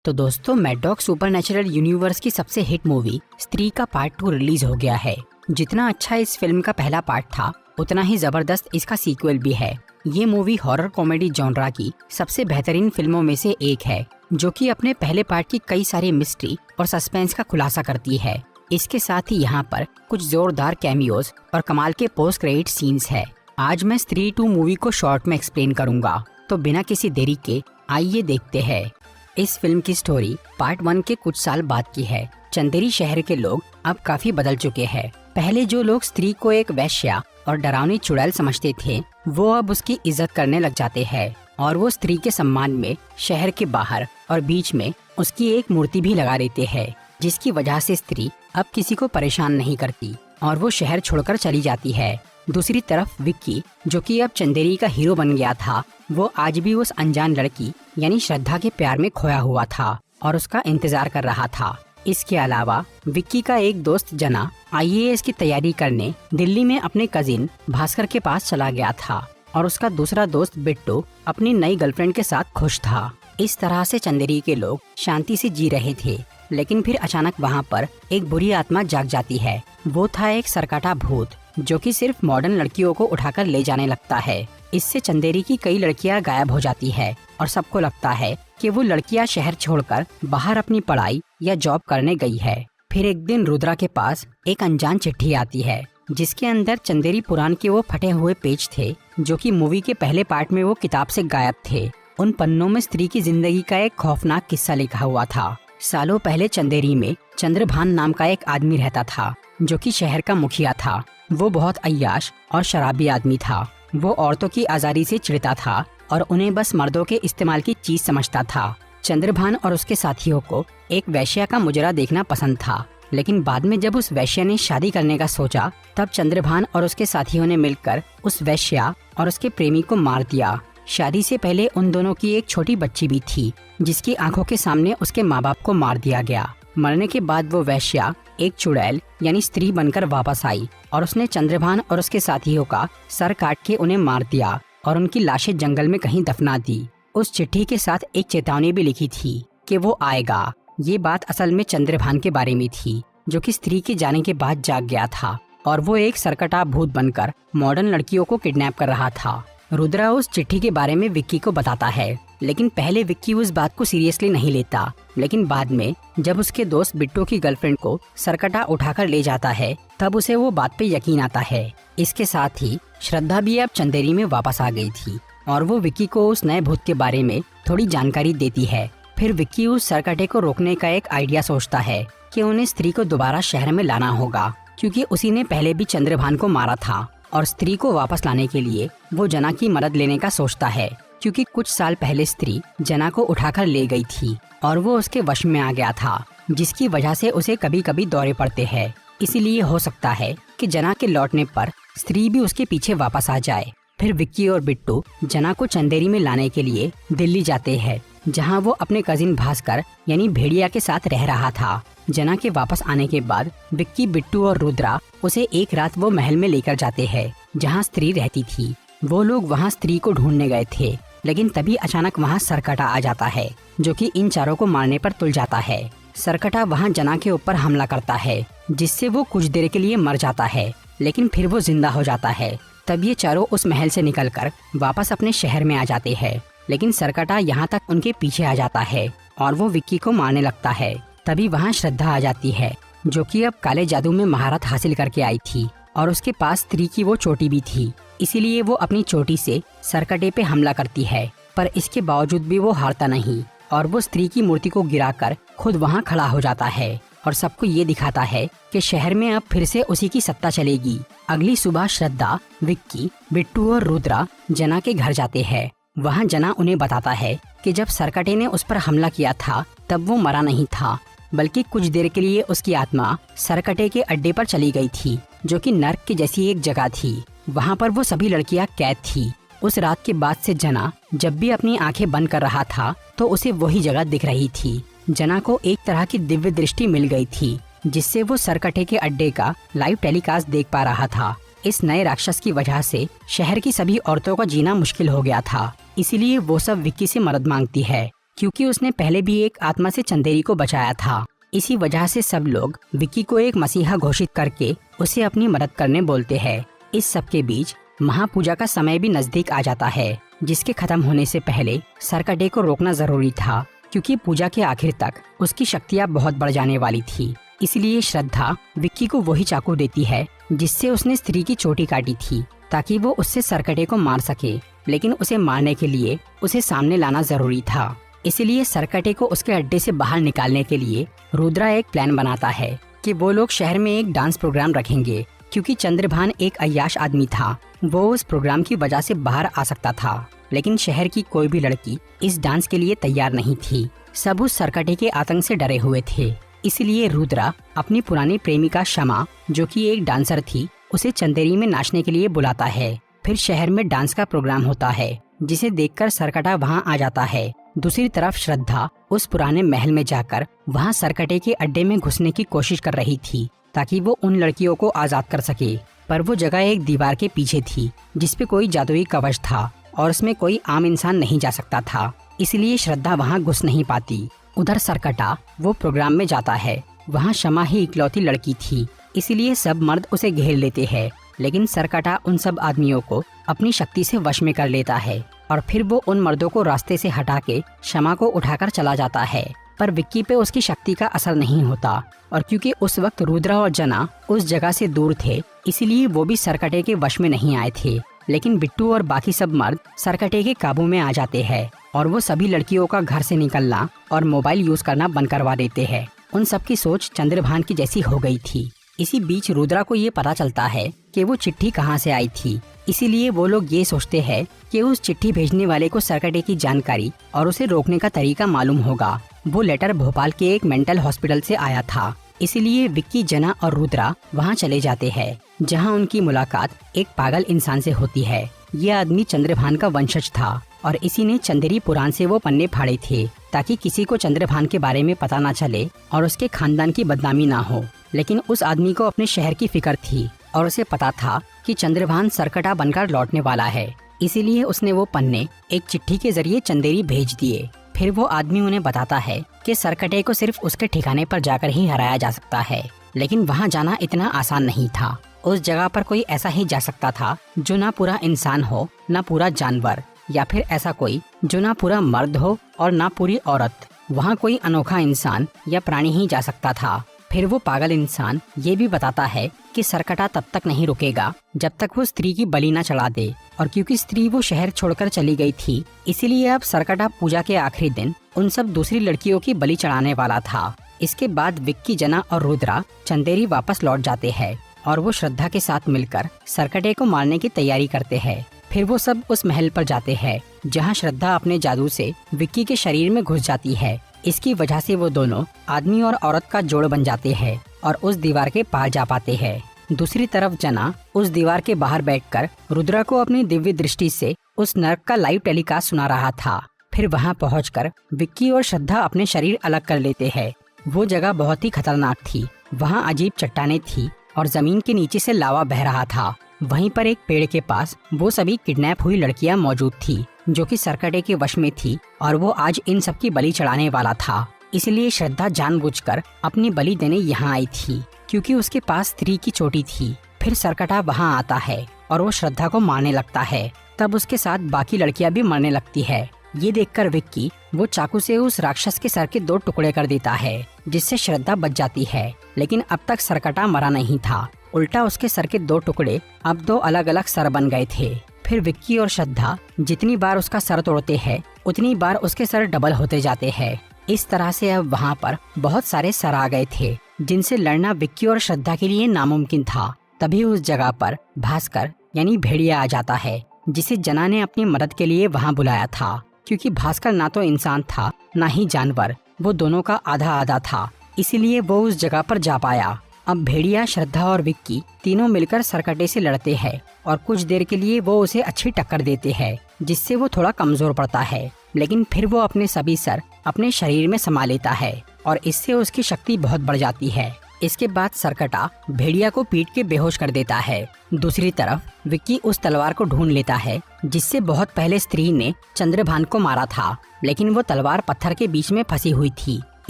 तो दोस्तों, mad dog supernatural universe की सबसे हिट मूवी स्त्री का पार्ट 2 रिलीज हो गया है। जितना अच्छा इस फिल्म का पहला पार्ट था, उतना ही जबरदस्त इसका सीक्वल भी है। ये मूवी हॉरर कॉमेडी जॉनरा की सबसे बेहतरीन फिल्मों में से एक है, जो कि अपने पहले पार्ट की कई सारी मिस्ट्री और सस्पेंस का खुलासा करती है। इसके साथ ही यहाँ पर कुछ जोरदार कैमियोज और कमाल के पोस्ट क्रेडिट सीन्स है। आज मैं स्त्री 2 मूवी को शॉर्ट में एक्सप्लेन करूंगा, तो बिना किसी देरी के आइए देखते हैं। इस फिल्म की स्टोरी पार्ट 1 के कुछ साल बाद की है। चंदेरी शहर के लोग अब काफी बदल चुके हैं। पहले जो लोग स्त्री को एक वैश्या और डरावनी चुड़ैल समझते थे, वो अब उसकी इज्जत करने लग जाते हैं और वो स्त्री के सम्मान में शहर के बाहर और बीच में उसकी एक मूर्ति भी लगा देते हैं, जिसकी वजह से स्त्री अब किसी को परेशान नहीं करती और वो शहर छोड़कर चली जाती है। दूसरी तरफ विक्की, जो कि अब चंदेरी का हीरो बन गया था, वो आज भी उस अनजान लड़की यानी श्रद्धा के प्यार में खोया हुआ था और उसका इंतजार कर रहा था। इसके अलावा विक्की का एक दोस्त जना आईएएस की तैयारी करने दिल्ली में अपने कजिन भास्कर के पास चला गया था और उसका दूसरा दोस्त बिट्टू अपनी नई गर्लफ्रेंड के साथ खुश था। इस तरह से चंदेरी के लोग शांति से जी रहे थे, लेकिन फिर अचानक वहाँ पर एक बुरी आत्मा जाग जाती है। वो था एक सरकटा भूत, जो कि सिर्फ मॉडर्न लड़कियों को उठाकर ले जाने लगता है। इससे चंदेरी की कई लड़कियां गायब हो जाती है और सबको लगता है कि वो लड़कियां शहर छोड़कर बाहर अपनी पढ़ाई या जॉब करने गई है। फिर एक दिन रुद्रा के पास एक अनजान चिट्ठी आती है, जिसके अंदर चंदेरी पुराण के वो फटे हुए पेज थे, जो कि मूवी के पहले पार्ट में वो किताब से गायब थे। उन पन्नों में स्त्री की जिंदगी का एक खौफनाक किस्सा लिखा हुआ था। सालों पहले चंदेरी में चंद्रभान नाम का एक आदमी रहता था, जो कि शहर का मुखिया था। वो बहुत अय्याश और शराबी आदमी था। वो औरतों की आजादी से चिढ़ता था और उन्हें बस मर्दों के इस्तेमाल की चीज समझता था। चंद्रभान और उसके साथियों को एक वैश्या का मुजरा देखना पसंद था, लेकिन बाद में जब उस वैश्या ने शादी करने का सोचा, तब चंद्रभान और उसके साथियों ने मिलकर उस वैश्या और उसके प्रेमी को मार दिया। शादी से पहले उन दोनों की एक छोटी बच्ची भी थी, जिसकी आंखों के सामने उसके माँ बाप को मार दिया गया। मरने के बाद वो वैश्या एक चुड़ैल यानी स्त्री बनकर वापस आई और उसने चंद्रभान और उसके साथियों का सर काट के उन्हें मार दिया और उनकी लाशें जंगल में कहीं दफना दी। उस चिट्ठी के साथ एक चेतावनी भी लिखी थी कि वो आएगा। ये बात असल में चंद्रभान के बारे में थी, जो कि स्त्री के जाने के बाद जाग गया था और वो एक सरकटा भूत बनकर मॉडर्न लड़कियों को किडनैप कर रहा था। रुद्रा उस चिट्ठी के बारे में विक्की को बताता है, लेकिन पहले विक्की उस बात को सीरियसली नहीं लेता। लेकिन बाद में जब उसके दोस्त बिट्टू की गर्लफ्रेंड को सरकटा उठाकर ले जाता है, तब उसे वो बात पे यकीन आता है। इसके साथ ही श्रद्धा भी अब चंदेरी में वापस आ गई थी और वो विक्की को उस नए भूत के बारे में थोड़ी जानकारी देती है। फिर विक्की उस सरकटे को रोकने का एक आइडिया सोचता है कि उन्हें स्त्री को दोबारा शहर में लाना होगा, क्योंकि उसी ने पहले भी चंद्रभान को मारा था। और स्त्री को वापस लाने के लिए वो जना की मदद लेने का सोचता है, क्योंकि कुछ साल पहले स्त्री जना को उठाकर ले गई थी और वो उसके वश में आ गया था, जिसकी वजह से उसे कभी कभी दौरे पड़ते हैं। इसीलिए हो सकता है कि जना के लौटने पर स्त्री भी उसके पीछे वापस आ जाए। फिर विक्की और बिट्टू जना को चंदेरी में लाने के लिए दिल्ली जाते हैं, जहाँ वो अपने कजिन भास्कर यानी भेड़िया के साथ रह रहा था। जना के वापस आने के बाद विक्की, बिट्टू और रुद्रा उसे एक रात वो महल में लेकर जाते हैं, जहाँ स्त्री रहती थी। वो लोग वहाँ स्त्री को ढूंढने गए थे, लेकिन तभी अचानक वहाँ सरकटा आ जाता है, जो कि इन चारों को मारने पर तुल जाता है। सरकटा वहाँ जना के ऊपर हमला करता है, जिससे वो कुछ देर के लिए मर जाता है, लेकिन फिर वो जिंदा हो जाता है। तब ये चारों उस महल से निकलकर वापस अपने शहर में आ जाते हैं, लेकिन सरकटा यहाँ तक उनके पीछे आ जाता है और वो विक्की को मारने लगता है। तभी वहाँ श्रद्धा आ जाती है, जो कि अब काले जादू में महारत हासिल करके आई थी और उसके पास स्त्री की वो चोटी भी थी। इसीलिए वो अपनी चोटी से सरकटे पे हमला करती है, पर इसके बावजूद भी वो हारता नहीं और वो स्त्री की मूर्ति को गिराकर खुद वहाँ खड़ा हो जाता है और सबको ये दिखाता है कि शहर में अब फिर से उसी की सत्ता चलेगी। अगली सुबह श्रद्धा, विक्की, बिट्टू और रुद्रा जना के घर जाते हैं। वहाँ जना उन्हें बताता है कि जब सरकटे ने उस पर हमला किया था, तब वो मरा नहीं था, बल्कि कुछ देर के लिए उसकी आत्मा सरकटे के अड्डे पर चली गई थी, जो कि नर्क की जैसी एक जगह थी। वहाँ पर वो सभी लड़कियाँ कैद थी। उस रात के बाद से जना जब भी अपनी आंखें बंद कर रहा था, तो उसे वही जगह दिख रही थी। जना को एक तरह की दिव्य दृष्टि मिल गई थी, जिससे वो सरकटे के अड्डे का लाइव टेलीकास्ट देख पा रहा था। इस नए राक्षस की वजह से शहर की सभी औरतों का जीना मुश्किल हो गया था, इसीलिए वो सब विक्की से मदद मांगती है। क्योंकि उसने पहले भी एक आत्मा से चंदेरी को बचाया था। इसी वजह से सब लोग विक्की को एक मसीहा घोषित करके उसे अपनी मदद करने बोलते हैं। इस सब के बीच महापूजा का समय भी नजदीक आ जाता है, जिसके खत्म होने से पहले सरकटे को रोकना जरूरी था, क्योंकि पूजा के आखिर तक उसकी शक्तियाँ बहुत बढ़ जाने वाली थी। इसलिए श्रद्धा विक्की को वही चाकू देती है जिससे उसने स्त्री की चोटी काटी थी, ताकि वो उससे सरकटे को मार सके। लेकिन उसे मारने के लिए उसे सामने लाना जरूरी था। इसलिए सरकटे को उसके अड्डे से बाहर निकालने के लिए रुद्रा एक प्लान बनाता है कि वो लोग शहर में एक डांस प्रोग्राम रखेंगे, क्योंकि चंद्रभान एक अय्याश आदमी था। वो उस प्रोग्राम की वजह से बाहर आ सकता था, लेकिन शहर की कोई भी लड़की इस डांस के लिए तैयार नहीं थी। सब उस सरकटे के आतंक से डरे हुए थे। इसलिए रुद्रा अपनी पुरानी प्रेमिका शमा, जो कि एक डांसर थी, उसे चंदेरी में नाचने के लिए बुलाता है। फिर शहर में डांस का प्रोग्राम होता है, जिसे देखकर सरकटा वहां आ जाता है। दूसरी तरफ श्रद्धा उस पुराने महल में जाकर वहां सरकटे के अड्डे में घुसने की कोशिश कर रही थी, ताकि वो उन लड़कियों को आजाद कर सके। पर वो जगह एक दीवार के पीछे थी, जिसपे कोई जादुई कवच था और उसमें कोई आम इंसान नहीं जा सकता था। इसलिए श्रद्धा वहां घुस नहीं पाती। उधर सरकटा वो प्रोग्राम में जाता है। वहां शमा ही इकलौती लड़की थी, इसलिए सब मर्द उसे घेर लेते हैं। लेकिन सरकटा उन सब आदमियों को अपनी शक्ति से वश में कर लेता है और फिर वो उन मर्दों को रास्ते से हटा के शमा को उठाकर चला जाता है। पर विक्की पे उसकी शक्ति का असर नहीं होता, और क्योंकि उस वक्त रुद्रा और जना उस जगह से दूर थे, इसीलिए वो भी सरकटे के वश में नहीं आए थे। लेकिन बिट्टू और बाकी सब मर्द सरकटे के काबू में आ जाते हैं और वो सभी लड़कियों का घर से निकलना और मोबाइल यूज करना बंद करवा देते हैं। उन सब की सोच चंद्रभान की जैसी हो गई थी। इसी बीच रुद्रा को ये पता चलता है कि वो चिट्ठी कहाँ से आई थी। इसीलिए वो लोग ये सोचते हैं कि उस चिट्ठी भेजने वाले को सरकटे की जानकारी और उसे रोकने का तरीका मालूम होगा। वो लेटर भोपाल के एक मेंटल हॉस्पिटल से आया था। इसीलिए विक्की, जना और रुद्रा वहाँ चले जाते हैं, जहाँ उनकी मुलाकात एक पागल इंसान से होती है। ये आदमी चंद्रभान का वंशज था और इसी ने चंदेरी पुराण से वो पन्ने फाड़े थे, ताकि किसी को चंद्रभान के बारे में पता ना चले और उसके खानदान की बदनामी ना हो। लेकिन उस आदमी को अपने शहर की फिक्र थी और उसे पता था कि चंद्रभान सरकटा बनकर लौटने वाला है। इसीलिए उसने वो पन्ने एक चिट्ठी के जरिए चंदेरी भेज दिए। फिर वो आदमी उन्हें बताता है कि सरकटे को सिर्फ उसके ठिकाने पर जाकर ही हराया जा सकता है। लेकिन वहाँ जाना इतना आसान नहीं था। उस जगह पर कोई ऐसा ही जा सकता था जो ना पूरा इंसान हो, ना पूरा जानवर, या फिर ऐसा कोई जो ना पूरा मर्द हो और ना पूरी औरत। वहाँ कोई अनोखा इंसान या प्राणी ही जा सकता था। फिर वो पागल इंसान ये भी बताता है कि सरकटा तब तक नहीं रुकेगा जब तक वो स्त्री की बलि न चढ़ा दे। और क्योंकि स्त्री वो शहर छोड़कर चली गई थी, इसीलिए अब सरकटा पूजा के आखिरी दिन उन सब दूसरी लड़कियों की बलि चढ़ाने वाला था। इसके बाद विक्की, जना और रुद्रा चंदेरी वापस लौट जाते हैं और वो श्रद्धा के साथ मिलकर सरकटे को मारने की तैयारी करते हैं। फिर वो सब उस महल पर जाते हैं जहाँ श्रद्धा अपने जादू से विक्की के शरीर में घुस जाती है। इसकी वजह से वो दोनों आदमी और औरत का जोड़ बन जाते हैं और उस दीवार के पार जा पाते हैं। दूसरी तरफ जना उस दीवार के बाहर बैठकर रुद्रा को अपनी दिव्य दृष्टि से उस नर्क का लाइव टेलीकास्ट सुना रहा था। फिर वहाँ पहुंचकर विक्की और श्रद्धा अपने शरीर अलग कर लेते हैं। वो जगह बहुत ही खतरनाक थी। वहाँ अजीब चट्टानें थी और जमीन के नीचे से लावा बह रहा था। वहीं पर एक पेड़ के पास वो सभी किडनैप हुई लड़कियां मौजूद थी, जो कि सरकटे के वश में थी और वो आज इन सब की बलि चढ़ाने वाला था। इसलिए श्रद्धा जानबूझकर अपनी बलि देने यहाँ आई थी, क्योंकि उसके पास स्त्री की चोटी थी। फिर सरकटा वहाँ आता है और वो श्रद्धा को मारने लगता है। तब उसके साथ बाकी लड़कियां भी मरने लगती है। ये देखकर विक्की वो चाकू से उस राक्षस के सर के 2 टुकड़े कर देता है, जिससे श्रद्धा बच जाती है। लेकिन अब तक सरकटा मरा नहीं था, उल्टा उसके सर के 2 टुकड़े अब 2 अलग अलग सर बन गए थे। फिर विक्की और श्रद्धा जितनी बार उसका सर तोड़ते हैं, उतनी बार उसके सर डबल होते जाते हैं। इस तरह से अब वहाँ पर बहुत सारे सर आ गए थे, जिनसे लड़ना विक्की और श्रद्धा के लिए नामुमकिन था। तभी उस जगह पर भास्कर यानी भेड़िया आ जाता है, जिसे जना ने अपनी मदद के लिए वहाँ बुलाया था। क्योंकि भास्कर ना तो इंसान था ना ही जानवर, वो दोनों का आधा आधा था, इसीलिए वो उस जगह पर जा पाया। अब भेड़िया, श्रद्धा और विक्की तीनों मिलकर सरकटे से लड़ते हैं और कुछ देर के लिए वो उसे अच्छी टक्कर देते हैं, जिससे वो थोड़ा कमजोर पड़ता है। लेकिन फिर वो अपने सभी सर अपने शरीर में समा लेता है और इससे उसकी शक्ति बहुत बढ़ जाती है। इसके बाद सरकटा भेड़िया को पीट के बेहोश कर देता है। दूसरी तरफ विक्की उस तलवार को ढूंढ लेता है जिससे बहुत पहले स्त्री ने चंद्रभान को मारा था, लेकिन वो तलवार पत्थर के बीच में फंसी हुई थी,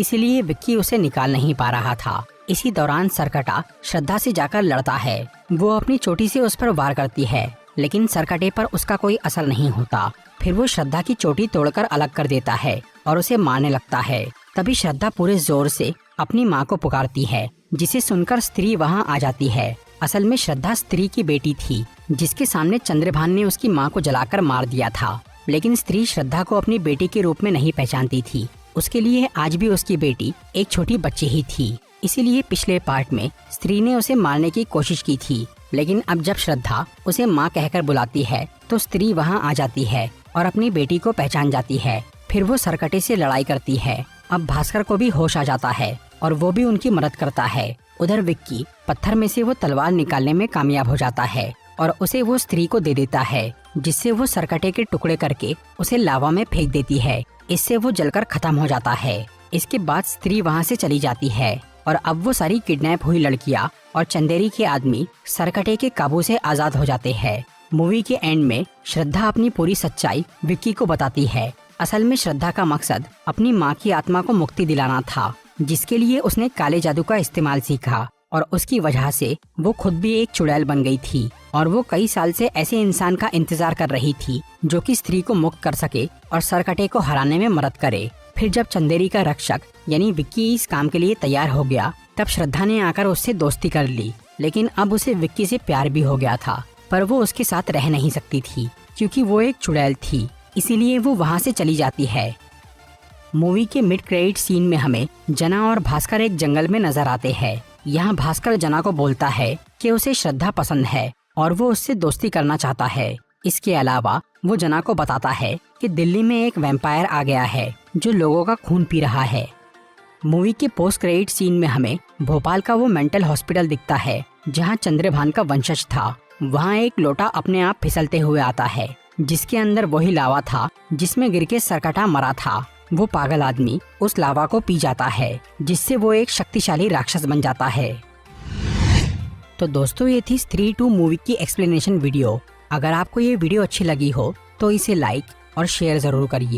इसलिए विक्की उसे निकाल नहीं पा रहा था। इसी दौरान सरकटा श्रद्धा से जाकर लड़ता है। वो अपनी चोटी से उस पर वार करती है, लेकिन सरकटे पर उसका कोई असर नहीं होता। फिर वो श्रद्धा की चोटी तोड़कर अलग कर देता है और उसे मारने लगता है। तभी श्रद्धा पूरे जोर से अपनी माँ को पुकारती है, जिसे सुनकर स्त्री वहाँ आ जाती है। असल में श्रद्धा स्त्री की बेटी थी, जिसके सामने चंद्रभान ने उसकी माँ को जलाकर मार दिया था। लेकिन स्त्री श्रद्धा को अपनी बेटी के रूप में नहीं पहचानती थी। उसके लिए आज भी उसकी बेटी एक छोटी बच्ची ही थी। इसीलिए पिछले पार्ट में स्त्री ने उसे मारने की कोशिश की थी, लेकिन अब जब श्रद्धा उसे माँ कहकर बुलाती है तो स्त्री वहाँ आ जाती है और अपनी बेटी को पहचान जाती है। फिर वो सरकटे से लड़ाई करती है। अब भास्कर को भी होश आ जाता है और वो भी उनकी मदद करता है। उधर विक्की पत्थर में से वो तलवार निकालने में कामयाब हो जाता है और उसे वो स्त्री को दे देता है, जिससे वो सरकटे के टुकड़े करके उसे लावा में फेंक देती है। इससे वो जलकर खत्म हो जाता है। इसके बाद स्त्री वहाँ से चली जाती है और अब वो सारी किडनैप हुई लड़कियाँ और चंदेरी के आदमी सरकटे के काबू से आजाद हो जाते हैं। मूवी के एंड में श्रद्धा अपनी पूरी सच्चाई विक्की को बताती है। असल में श्रद्धा का मकसद अपनी माँ की आत्मा को मुक्ति दिलाना था, जिसके लिए उसने काले जादू का इस्तेमाल सीखा और उसकी वजह से वो खुद भी एक चुड़ैल बन गई थी और वो कई साल से ऐसे इंसान का इंतजार कर रही थी जो कि स्त्री को मुक्त कर सके और सरकटे को हराने में मदद करे। फिर जब चंदेरी का रक्षक यानी विक्की इस काम के लिए तैयार हो गया, तब श्रद्धा ने आकर उससे दोस्ती कर ली। लेकिन अब उसे विक्की से प्यार भी हो गया था, पर वो उसके साथ रह नहीं सकती थी क्योंकि वो एक चुड़ैल थी। इसीलिए वो वहाँ से चली जाती है। मूवी के मिड क्रेडिट सीन में हमें जना और भास्कर एक जंगल में नजर आते हैं। यहाँ भास्कर जना को बोलता है कि उसे श्रद्धा पसंद है और वो उससे दोस्ती करना चाहता है। इसके अलावा वो जना को बताता है कि दिल्ली में एक वैम्पायर आ गया है जो लोगों का खून पी रहा है। मूवी के पोस्ट क्रेडिट सीन में हमें भोपाल का वो मेंटल हॉस्पिटल दिखता है जहाँ चंद्रभान का वंशज था। वहाँ एक लोटा अपने आप फिसलते हुए आता है, जिसके अंदर वही लावा था जिसमें गिर के सरकटा मरा था। वो पागल आदमी उस लावा को पी जाता है, जिससे वो एक शक्तिशाली राक्षस बन जाता है। तो दोस्तों, ये थी स्त्री 2 मूवी की एक्सप्लेनेशन वीडियो। अगर आपको ये वीडियो अच्छी लगी हो तो इसे लाइक और शेयर जरूर करिए।